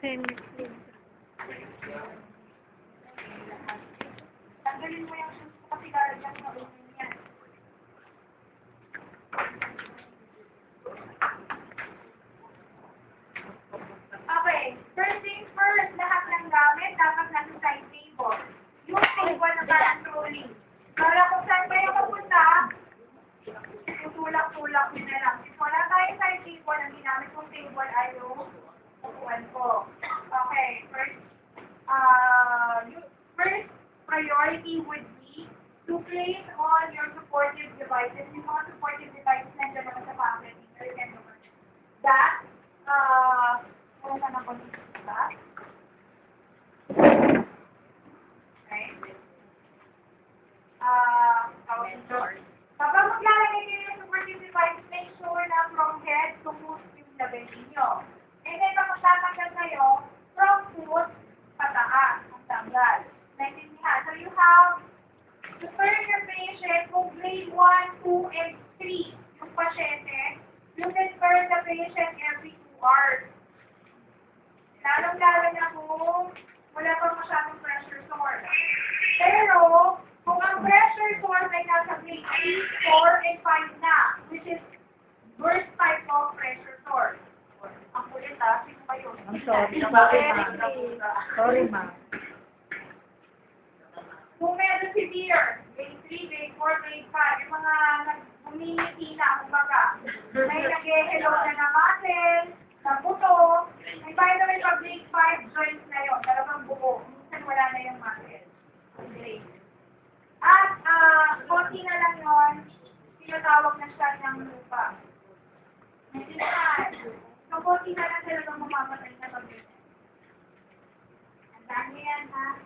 Tanggalin mo yung shoes ko kasi lalagyan mo ulo niyan. Okay, first things first, lahat ng gamit dapat nasa side table. Yung table na parang trolley. Para kung saan kayo mapunta, tutulak-tulak nyo na lang. If wala tayong side table, ang ginamit kong table ay yung upuan ko. Okay, first priority would be to place all your supportive devices. Yung mga supportive devices nandiyan naman sa pamphlet. That, kung saan ako dito ba? Okay. Kapag maglalagay kayo ng supportive device, make sure na from head to foot yung lagay ninyo. And then, kapag tatanggal kayo, from foot, pataas ang tanggal. Naintindihan? So, you have to turn your patient kung grade 1, 2, and 3 yung pasyente, you can turn the patient every 2 hours. Lalong-lalo na kung wala pang masyadong pressure source. Pero, kung ang pressure source ay nasa grade 3, 4, and 5 na, which is worst type of pressure source. Ang kulit sino kayo? I'm sorry. Sorry, ma'am. Kung medyo severe, grade 3, grade 4, grade 5, yung mga humihiti na, kumbaga, may nag-hello na ng muscle, ng buto, and by the way, pag grade 5, joints na yun, talagang buo, minsan wala na yung muscle. Grade. At, konti na lang yun, tinatawag na siya ng lupa. Naintindihan. So, konti na lang talagang mamamatay na pag-grade. Ang dami yan, ha?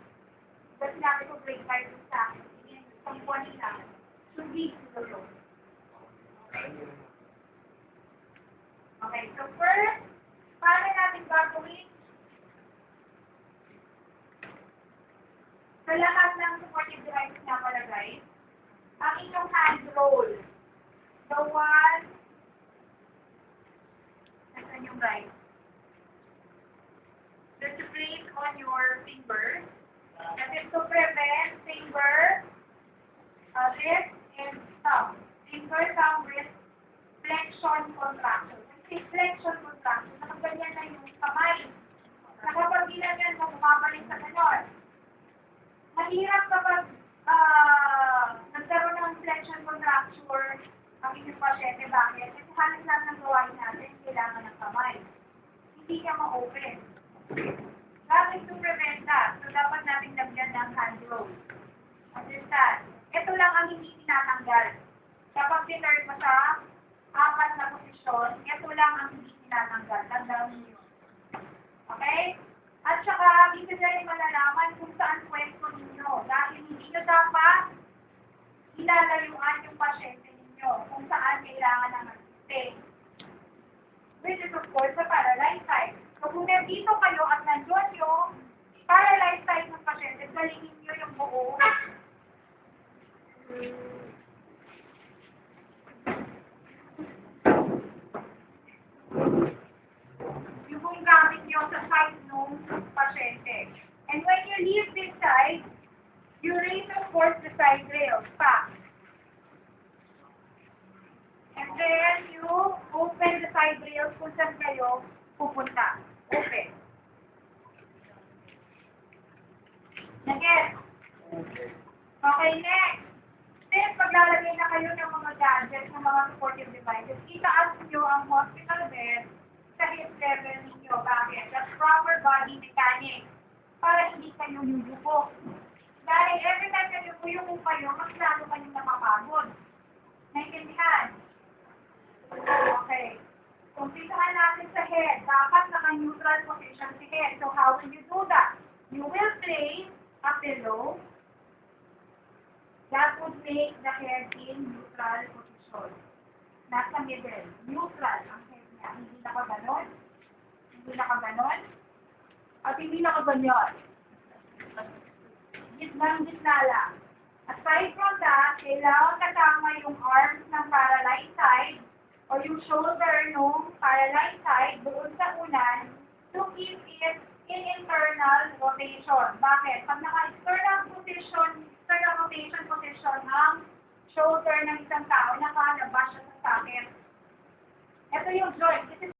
Kasi sinabi ko grade 5 sa akin. Isang buwan nila, sundi siguro. Okay? Okay, so first, paano natin gagawin? Sa lahat ng supportive devices na palagay, ang inyong hand roll. The one, nasan yung right? That you place on your fingers. That is to prevent finger, wrist, and thumb. Finger, thumb, wrist, flexion, contraction. Kasi flexion, contraction, nakaganyan na yung kamay. Nakapag ginanyan mo, bumabalik sa ganon. Mahirap kapag nagkaroon ng flexion, contraction ang inyong pasyente. Bakit? Kasi halos lahat ng gawain natin, kailangan ng kamay. Hindi ka ma-open. Bakit to prevent that? So, dapat natin lagyan ng hand roll. Understand? Ito lang ang hindi tinatanggal. Kapag tinurn mo sa 4 na posisyon, ito lang ang hindi tinatanggal. Tandaan niyo. Okay? At saka, dito na rin malalaman kung saan pwesto ninyo. Dahil hindi nyo dapat ilalayuan yung pasyente ninyo kung saan kailangan ng assistance. Which is, of course, sa paralyzed side. So, kung nandito kayo at nandun yung paralyzed side ng pasyente, galingin nyo yung buo. Yung kung gamit nyo sa side ng pasyente. And when you leave this side, you raise, of course, the side rails back. And then you open the side rails kung saan kayo pupunta. Open. Again. Okay, next. Since maglalagay na kayo ng mga gadgets, ng mga supportive devices, itaas nyo ang hospital bed sa hip level ninyo. Bakit? That's proper body mechanics. Para hindi kayo yuyuko. Dahil every time na yuyuko kayo, mas lalo kayong napapagod. Naintindihan? Okay. Kumpisahan natin sa head. Dapat naka-neutral position si head. So, how will you do that? You will place a pillow that would make the head in neutral position. Nasa middle. Neutral ang head niya. Hindi nakaganon. Hindi nakaganon. At hindi nakaganyan. Gitna lang. Aside from that, kailangan kasama yung arms ng paralyzed side o yung shoulder nung paralyzed side doon sa unan to keep it in internal rotation. Bakit? Pag naka-external rotation position ang shoulder ng isang tao, nakalabas siya sa socket. Ito yung joint.